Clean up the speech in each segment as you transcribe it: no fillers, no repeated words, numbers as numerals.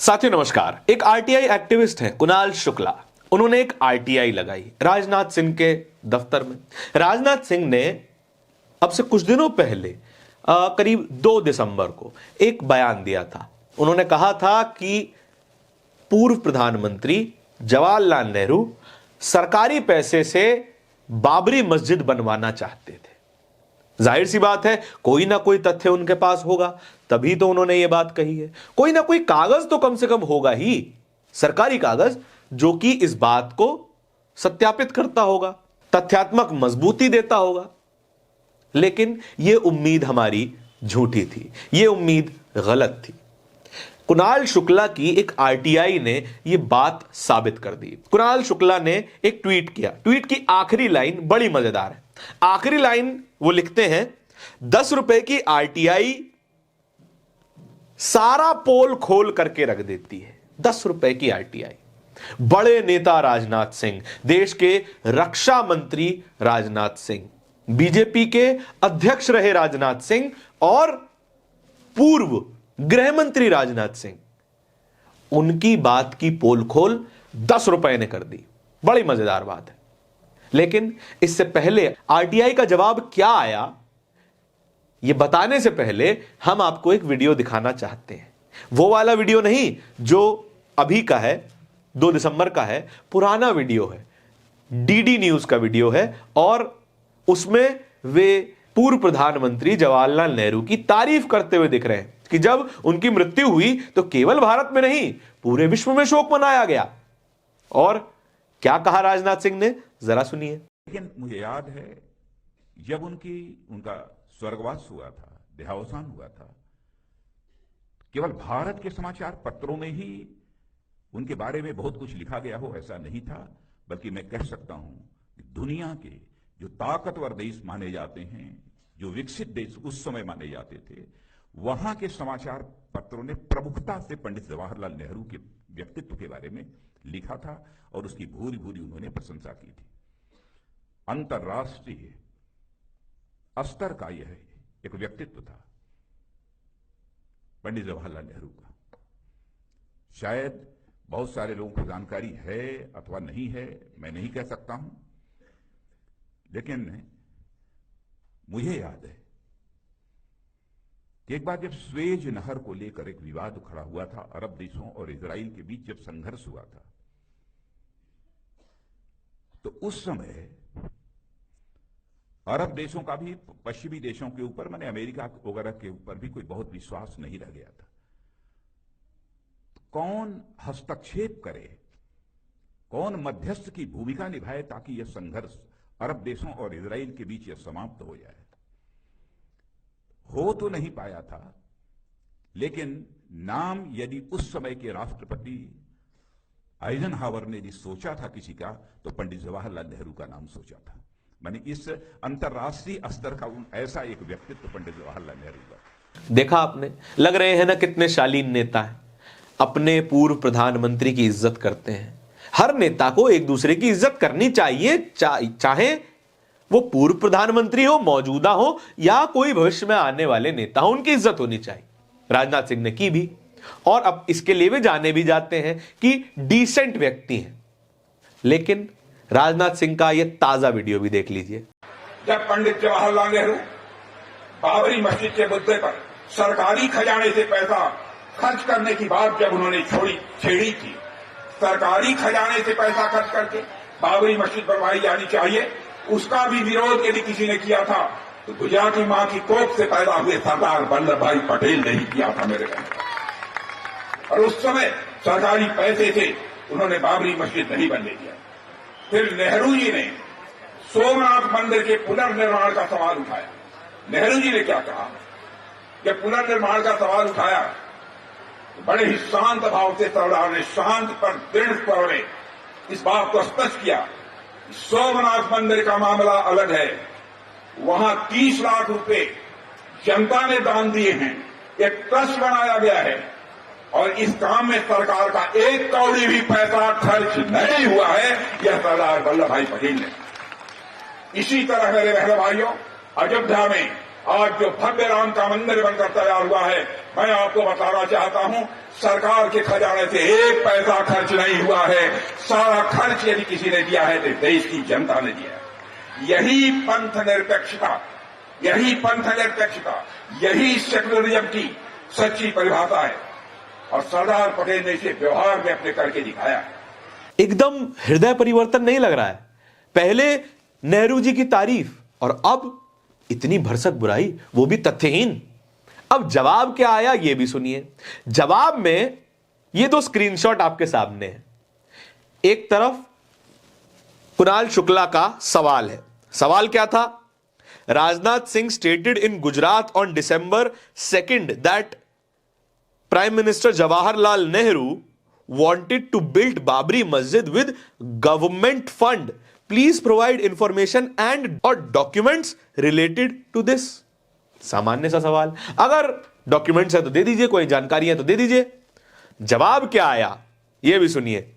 साथियों नमस्कार। एक आरटीआई एक्टिविस्ट है कुणाल शुक्ला। उन्होंने एक आरटीआई लगाई राजनाथ सिंह के दफ्तर में। राजनाथ सिंह ने अब से कुछ दिनों पहले करीब 2 दिसंबर को एक बयान दिया था। उन्होंने कहा था कि पूर्व प्रधानमंत्री जवाहरलाल नेहरू सरकारी पैसे से बाबरी मस्जिद बनवाना चाहते थे। जाहिर सी बात है, कोई ना कोई तथ्य उनके पास होगा, तभी तो उन्होंने ये बात कही है। कोई ना कोई कागज तो कम से कम होगा ही, सरकारी कागज, जो कि इस बात को सत्यापित करता होगा, तथ्यात्मक मजबूती देता होगा। लेकिन यह उम्मीद हमारी झूठी थी, यह उम्मीद गलत थी। कुणाल शुक्ला की एक आरटीआई ने यह बात साबित कर दी। कुणाल शुक्ला ने एक ट्वीट किया। ट्वीट की आखिरी लाइन बड़ी मजेदार है। आखिरी लाइन वो लिखते हैं, 10 रुपए की आरटीआई सारा पोल खोल करके रख देती है। 10 रुपए की आरटीआई। बड़े नेता राजनाथ सिंह, देश के रक्षा मंत्री राजनाथ सिंह, बीजेपी के अध्यक्ष रहे राजनाथ सिंह और पूर्व गृह मंत्री राजनाथ सिंह, उनकी बात की पोल खोल 10 रुपए ने कर दी। बड़ी मजेदार बात है। लेकिन इससे पहले आरटीआई का जवाब क्या आया, यह बताने से पहले हम आपको एक वीडियो दिखाना चाहते हैं। वो वाला वीडियो नहीं जो अभी का है, 2 दिसंबर का है, पुराना वीडियो है, डीडी न्यूज का वीडियो है। और उसमें वे पूर्व प्रधानमंत्री जवाहरलाल नेहरू की तारीफ करते हुए दिख रहे हैं कि जब उनकी मृत्यु हुई तो केवल भारत में नहीं, पूरे विश्व में शोक मनाया गया। और क्या कहा राजनाथ सिंह ने, जरा सुनिए। लेकिन मुझे याद है जब उनका स्वर्गवास हुआ था, देहावसान हुआ था, केवल भारत के समाचार पत्रों में ही उनके बारे में बहुत कुछ लिखा गया हो ऐसा नहीं था, बल्कि मैं कह सकता हूं कि दुनिया के जो ताकतवर देश माने जाते हैं, जो विकसित देश उस समय माने जाते थे, वहां के समाचार पत्रों ने प्रमुखता से पंडित जवाहरलाल नेहरू के व्यक्तित्व के बारे में लिखा था और उसकी भूरी भूरी उन्होंने प्रशंसा की थी। अंतर्राष्ट्रीय स्तर का यह एक व्यक्तित्व था पंडित जवाहरलाल नेहरू का। शायद बहुत सारे लोगों को जानकारी है अथवा नहीं है, मैं नहीं कह सकता हूं, लेकिन मुझे याद है कि एक बार जब स्वेज नहर को लेकर एक विवाद खड़ा हुआ था, अरब देशों और इजराइल के बीच जब संघर्ष हुआ था, तो उस समय अरब देशों का भी पश्चिमी देशों के ऊपर, माने अमेरिका वगैरह के ऊपर भी कोई बहुत विश्वास नहीं रह गया था। कौन हस्तक्षेप करे, कौन मध्यस्थ की भूमिका निभाए ताकि यह संघर्ष अरब देशों और इजराइल के बीच यह समाप्त हो जाए। हो तो नहीं पाया था, लेकिन नाम यदि उस समय के राष्ट्रपति आइजनहावर ने यदि सोचा था किसी का, तो पंडित जवाहरलाल नेहरू का नाम सोचा था। माने इस अंतर्राष्ट्रीय स्तर का ऐसा एक व्यक्तित्व पंडित जवाहरलाल नेहरू का। देखा आपने, लग रहे हैं ना कितने शालीन नेता हैं, अपने पूर्व प्रधानमंत्री की इज्जत करते हैं। हर नेता को एक दूसरे की इज्जत करनी चाहिए, चाहे वो पूर्व प्रधानमंत्री हो, मौजूदा हो, या कोई भविष्य में आने वाले नेता हो, उनकी इज्जत होनी चाहिए। राजनाथ सिंह ने की भी, और अब इसके लिए वे जाने भी जाते हैं कि डिसेंट व्यक्ति हैं। लेकिन राजनाथ सिंह का यह ताजा वीडियो भी देख लीजिए। जब पंडित जवाहरलाल नेहरू बाबरी मस्जिद के मुद्दे पर सरकारी खजाने से पैसा खर्च करने की बात जब उन्होंने छेड़ी थी, सरकारी खजाने से पैसा खर्च करके बाबरी मस्जिद बनवाई जानी चाहिए, उसका भी विरोध यदि किसी ने किया था तो गुजराती मां की कोख से पैदा हुए सरदार वल्लभ भाई पटेल ने ही किया था मेरे भाई। और उस समय सरकारी पैसे से उन्होंने बाबरी मस्जिद नहीं बनने दिया। फिर नेहरू जी ने सोमनाथ मंदिर के पुनर्निर्माण का सवाल उठाया। नेहरू जी ने क्या कहा कि पुनर्निर्माण का सवाल उठाया, बड़े ही शांत भाव से सरदार ने, शांत पर दृढ़ स्वर में इस बात को स्पष्ट किया, सोमनाथ मंदिर का मामला अलग है, वहां 30 लाख रुपए जनता ने दान दिए हैं, एक ट्रस्ट बनाया गया है और इस काम में सरकार का 1 कौड़ी भी पैसा खर्च नहीं हुआ है, यह सरदार वल्लभ भाई पटेल ने। इसी तरह मेरे बहन भाइयों, अयोध्या में आज जो भव्य राम का मंदिर बनकर तैयार हुआ है, मैं आपको बताना चाहता हूं, सरकार के खजाने से एक पैसा खर्च नहीं हुआ है। सारा खर्च यदि किसी ने दिया है तो देश की जनता ने दिया है। यही पंथ निरपेक्षता, यही सेकुलरिज्म की सच्ची परिभाषा है और सरदार पटेल ने इसे व्यवहार में अपने करके दिखाया है। एकदम हृदय परिवर्तन नहीं लग रहा है? पहले नेहरू जी की तारीफ और अब इतनी भरसक बुराई, वो भी तथ्यहीन। अब जवाब क्या आया ये भी सुनिए। जवाब में ये दो स्क्रीनशॉट आपके सामने है। एक तरफ कुणाल शुक्ला का सवाल है। सवाल क्या था? Rajnath Singh stated in Gujarat on December 2nd that prime minister Jawaharlal Nehru wanted to build Babri Masjid with government fund. Please provide information and or documents related to this. सामान्य सा सवाल। अगर डॉक्यूमेंट्स है तो दे दीजिए, कोई जानकारी है तो दे दीजिए। जवाब क्या आया ये भी सुनिए।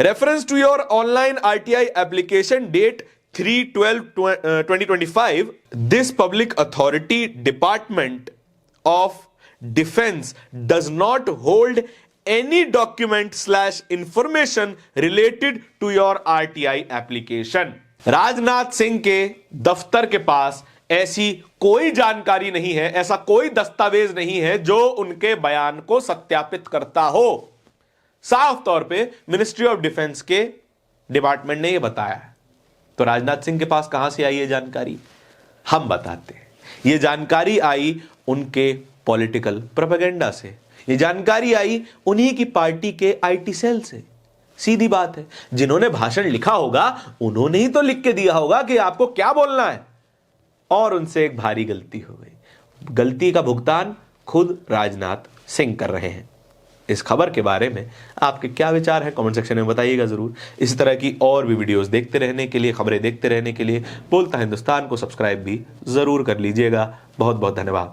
Reference to your online RTI application date 3/12/2025 this public authority Department of Defense does not hold any document/information related to your RTI application. Rajnath Singh के दफ्तर के पास ऐसी कोई जानकारी नहीं है, ऐसा कोई दस्तावेज नहीं है जो उनके बयान को सत्यापित करता हो। साफ तौर पे मिनिस्ट्री ऑफ डिफेंस के डिपार्टमेंट ने यह बताया है। तो राजनाथ सिंह के पास कहां से आई ये जानकारी? हम बताते हैं। यह जानकारी आई उनके पॉलिटिकल प्रोपेगेंडा से। यह जानकारी आई उन्हीं की पार्टी के IT सेल से। सीधी बात है, जिन्होंने भाषण लिखा होगा उन्होंने ही तो लिख के दिया होगा कि आपको क्या बोलना है, और उनसे एक भारी गलती हो गई। गलती का भुगतान खुद राजनाथ सिंह कर रहे हैं। इस खबर के बारे में आपके क्या विचार हैं कमेंट सेक्शन में बताइएगा जरूर। इस तरह की और भी वीडियोस देखते रहने के लिए, खबरें देखते रहने के लिए बोलता हिंदुस्तान को सब्सक्राइब भी जरूर कर लीजिएगा। बहुत बहुत धन्यवाद।